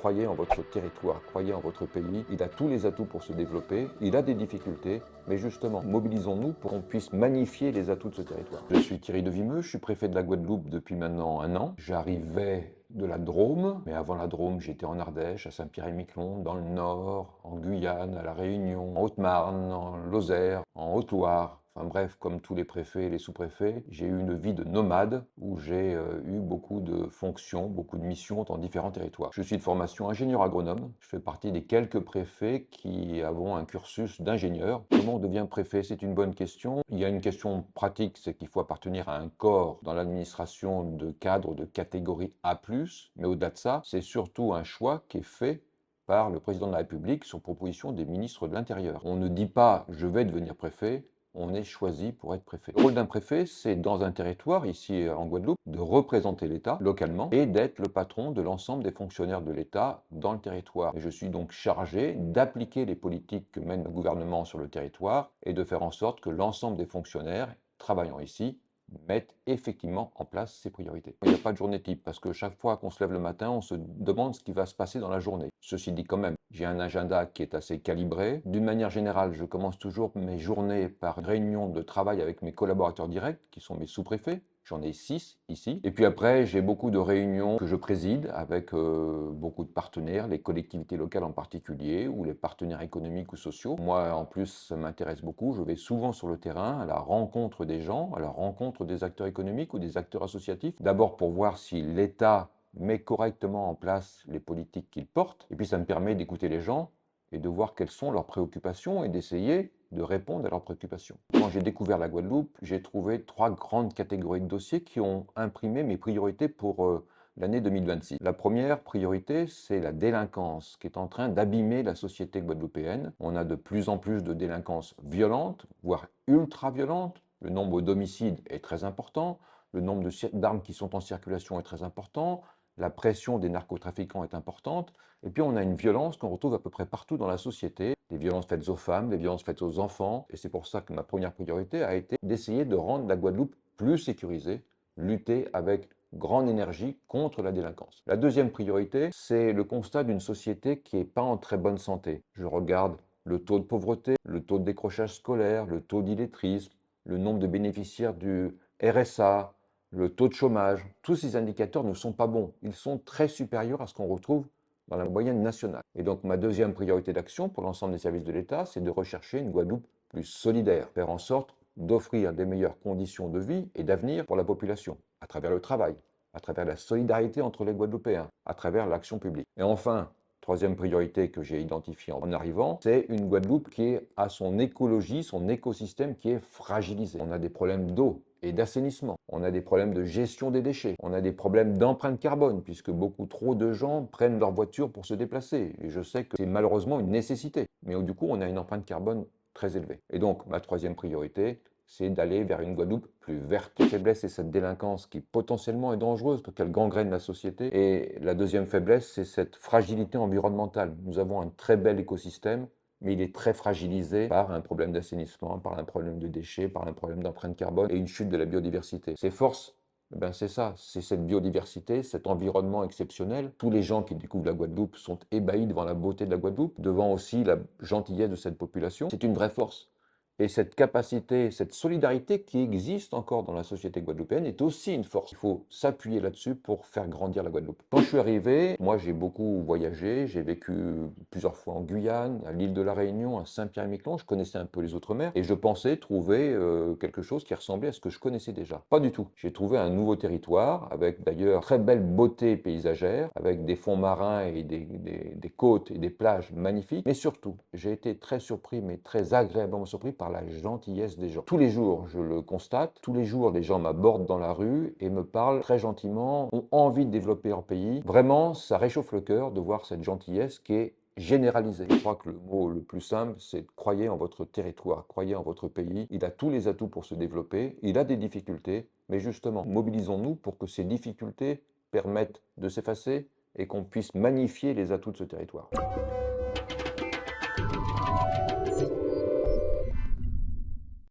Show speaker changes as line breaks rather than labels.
croyez en votre territoire, croyez en votre pays. Il a tous les atouts pour se développer, il a des difficultés, mais justement, mobilisons-nous pour qu'on puisse magnifier les atouts de ce territoire. Je suis Thierry Devimeux, je suis préfet de la Guadeloupe depuis maintenant 1 an. J'arrivais de la Drôme, mais avant la Drôme, j'étais en Ardèche, à Saint-Pierre-et-Miquelon, dans le Nord, en Guyane, à La Réunion, en Haute-Marne, en Lozère, en Haute-Loire. Enfin bref, comme tous les préfets et les sous-préfets, j'ai eu une vie de nomade où j'ai eu beaucoup de fonctions, beaucoup de missions dans différents territoires. Je suis de formation ingénieur agronome. Je fais partie des quelques préfets qui avons un cursus d'ingénieur. Comment on devient préfet? C'est une bonne question. Il y a une question pratique, c'est qu'il faut appartenir à un corps dans l'administration de cadre de catégorie A+, mais au-delà de ça, c'est surtout un choix qui est fait par le président de la République sur proposition des ministres de l'Intérieur. On ne dit pas « je vais devenir préfet », on est choisi pour être préfet. Le rôle d'un préfet, c'est dans un territoire, ici en Guadeloupe, de représenter l'État localement et d'être le patron de l'ensemble des fonctionnaires de l'État dans le territoire. Et je suis donc chargé d'appliquer les politiques que mène le gouvernement sur le territoire et de faire en sorte que l'ensemble des fonctionnaires travaillant ici mettent effectivement en place ces priorités. Il n'y a pas de journée type, parce que chaque fois qu'on se lève le matin, on se demande ce qui va se passer dans la journée. Ceci dit quand même, j'ai un agenda qui est assez calibré. D'une manière générale, je commence toujours mes journées par une réunion de travail avec mes collaborateurs directs, qui sont mes sous-préfets. J'en ai 6 ici. Et puis après, j'ai beaucoup de réunions que je préside avec beaucoup de partenaires, les collectivités locales en particulier, ou les partenaires économiques ou sociaux. Moi, en plus, ça m'intéresse beaucoup. Je vais souvent sur le terrain, à la rencontre des gens, à la rencontre des acteurs économiques ou des acteurs associatifs. D'abord pour voir si l'État met correctement en place les politiques qu'il porte. Et puis ça me permet d'écouter les gens et de voir quelles sont leurs préoccupations et d'essayer de répondre à leurs préoccupations. Quand j'ai découvert la Guadeloupe, j'ai trouvé 3 grandes catégories de dossiers qui ont imprimé mes priorités pour l'année 2026. La première priorité, c'est la délinquance qui est en train d'abîmer la société guadeloupéenne. On a de plus en plus de délinquances violentes, voire ultra-violentes. Le nombre d'homicides est très important. Le nombre d'armes qui sont en circulation est très important. La pression des narcotrafiquants est importante. Et puis on a une violence qu'on retrouve à peu près partout dans la société. Des violences faites aux femmes, des violences faites aux enfants. Et c'est pour ça que ma première priorité a été d'essayer de rendre la Guadeloupe plus sécurisée, lutter avec grande énergie contre la délinquance. La deuxième priorité, c'est le constat d'une société qui n'est pas en très bonne santé. Je regarde le taux de pauvreté, le taux de décrochage scolaire, le taux d'illettrisme, le nombre de bénéficiaires du RSA, le taux de chômage. Tous ces indicateurs ne sont pas bons. Ils sont très supérieurs à ce qu'on retrouve dans la moyenne nationale. Et donc ma deuxième priorité d'action pour l'ensemble des services de l'État, c'est de rechercher une Guadeloupe plus solidaire, faire en sorte d'offrir des meilleures conditions de vie et d'avenir pour la population, à travers le travail, à travers la solidarité entre les Guadeloupéens, à travers l'action publique. Et enfin, troisième priorité que j'ai identifiée en arrivant, c'est une Guadeloupe qui a son écologie, son écosystème qui est fragilisé. On a des problèmes d'eau et d'assainissement. On a des problèmes de gestion des déchets. On a des problèmes d'empreinte carbone, puisque beaucoup trop de gens prennent leur voiture pour se déplacer. Et je sais que c'est malheureusement une nécessité. Mais du coup, on a une empreinte carbone très élevée. Et donc, ma troisième priorité, c'est d'aller vers une Guadeloupe plus verte. La faiblesse, c'est cette délinquance qui potentiellement est dangereuse parce qu'elle gangrène la société. Et la deuxième faiblesse, c'est cette fragilité environnementale. Nous avons un très bel écosystème, mais il est très fragilisé par un problème d'assainissement, par un problème de déchets, par un problème d'empreinte carbone et une chute de la biodiversité. Ces forces, c'est ça, c'est cette biodiversité, cet environnement exceptionnel. Tous les gens qui découvrent la Guadeloupe sont ébahis devant la beauté de la Guadeloupe, devant aussi la gentillesse de cette population. C'est une vraie force. Et cette capacité, cette solidarité qui existe encore dans la société guadeloupéenne est aussi une force. Il faut s'appuyer là-dessus pour faire grandir la Guadeloupe. Quand je suis arrivé, moi j'ai beaucoup voyagé, j'ai vécu plusieurs fois en Guyane, à l'île de la Réunion, à Saint-Pierre-et-Miquelon, je connaissais un peu les Outre-mer et je pensais trouver quelque chose qui ressemblait à ce que je connaissais déjà. Pas du tout. J'ai trouvé un nouveau territoire avec d'ailleurs très belle beauté paysagère, avec des fonds marins et des côtes et des plages magnifiques, mais surtout, j'ai été très surpris, mais très agréablement surpris par la gentillesse des gens. Tous les jours, je le constate, tous les jours, les gens m'abordent dans la rue et me parlent très gentiment, ont envie de développer leur pays. Vraiment, ça réchauffe le cœur de voir cette gentillesse qui est généralisée. Je crois que le mot le plus simple, c'est croyez en votre territoire, croyez en votre pays. Il a tous les atouts pour se développer, il a des difficultés, mais justement, mobilisons-nous pour que ces difficultés permettent de s'effacer et qu'on puisse magnifier les atouts de ce territoire.